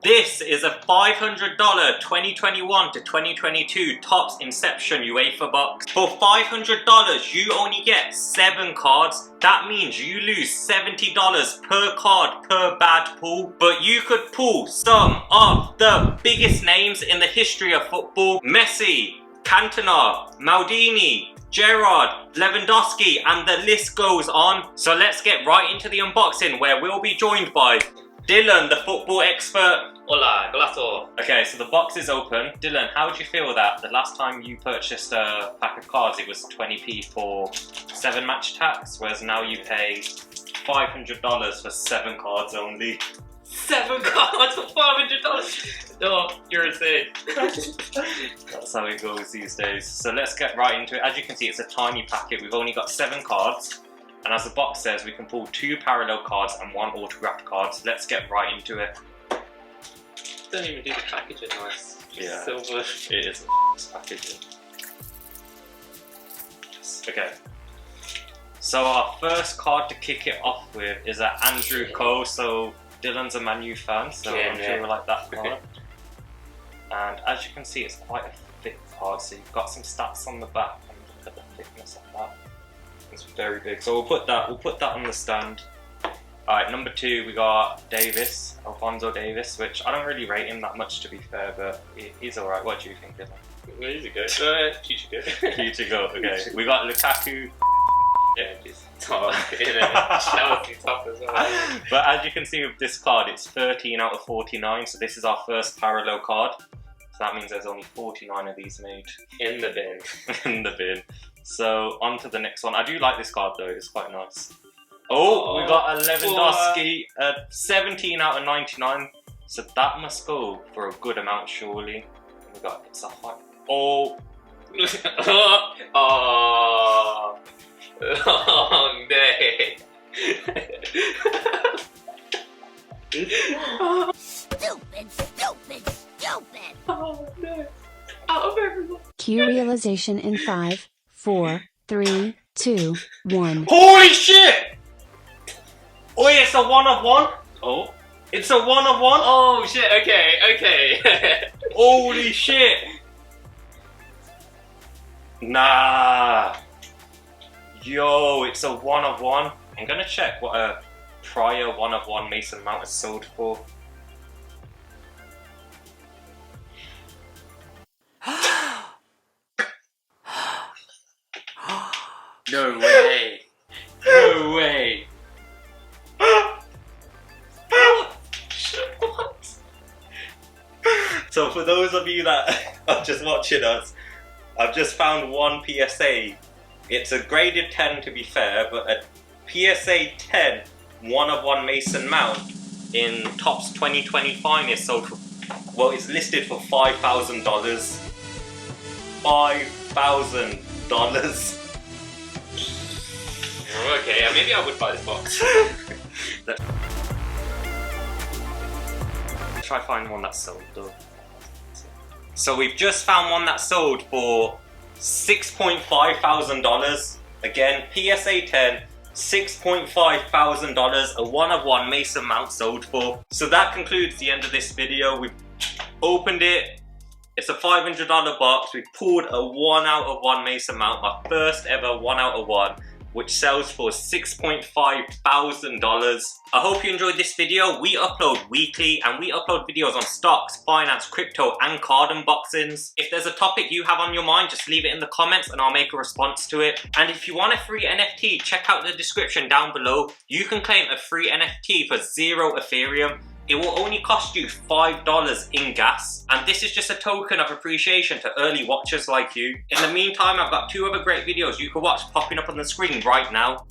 This is a $500 2021 to 2022 Topps Inception UEFA box. For $500, you only get 7 cards. That means you lose $70 per card per bad pull. But you could pull some of the biggest names in the history of football. Messi, Cantona, Maldini, Gerrard, Lewandowski, and the list goes on. So let's get right into the unboxing, where we'll be joined by Dylan, the football expert. Hola, golazo. Okay, so the box is open. Dylan, how would you feel that the last time you purchased a pack of cards, it was 20p for 7 match tax, whereas now you pay $500 for 7 cards only. 7 cards for $500? No, you're insane. That's how it goes these days. So let's get right into it. As you can see, it's a tiny packet. We've only got 7 cards. And as the box says, we can pull 2 parallel cards and 1 autographed card. So let's get right into it. Don't even do the packaging nice. Yeah, silver. It is packaging. Okay. So our first card to kick it off with is a Andrew Cole. So Dylan's a Man U fan, so Yeah, I'm sure you'll like that card. And as you can see, it's quite a thick card. So you've got some stats on the back, and look at the thickness of that. It's very big. So we'll put that on the stand. Alright, number 2 we got Davis, Alphonso Davis, which I don't really rate him that much, to be fair, but he's alright. What do you think, Dylan? He's a good. Future good. Future go. Okay. We got Lukaku. Yeah, he's top. Chelsea top as well. But as you can see with this card, it's 13 out of 49, so this is our first parallel card. So that means there's only 49 of these made. In the bin. In the bin. So on to the next one. I do like this card though, it's quite nice. Oh, we got a Lewandowski, 17 out of 99. So that must go for a good amount, surely. We got it's a hot. Oh, oh, oh, no. Stupid, stupid, stupid. Oh, no. Out of everyone. Cue realization in 5, 4, 3, 2, 1. holy shit! Oh, it's a 1 of 1. Oh. It's a 1 of 1. Oh shit, okay. Holy shit! Nah. Yo, it's a 1 of 1. I'm gonna check what a prior 1 of 1 Mason Mount is sold for. No way. No way. What? So for those of you that are just watching us, I've just found one PSA. It's a graded 10 to be fair, but a PSA 10 1 of 1 Mason Mount in Topps 2020 Finest sold for, well, it's listed for $5,000. $5,000. Okay, maybe I would buy this box. Let's try find one that's sold though. So we've just found one that sold for $6.5 thousand. Again, PSA 10, $6.5 thousand, a 1 of 1 Mason Mount sold for. So that concludes the end of this video. We've opened it. It's a $500 box. We pulled a 1 out of 1 Mason Mount, my first ever 1 out of 1, which sells for $6.5 thousand. I hope you enjoyed this video. We upload weekly and we upload videos on stocks, finance, crypto and card unboxings. If there's a topic you have on your mind, just leave it in the comments and I'll make a response to it. And if you want a free NFT, check out the description down below. You can claim a free NFT for 0 Ethereum. It will only cost you $5 in gas, and this is just a token of appreciation to early watchers like you. In the meantime, I've got 2 other great videos you can watch popping up on the screen right now.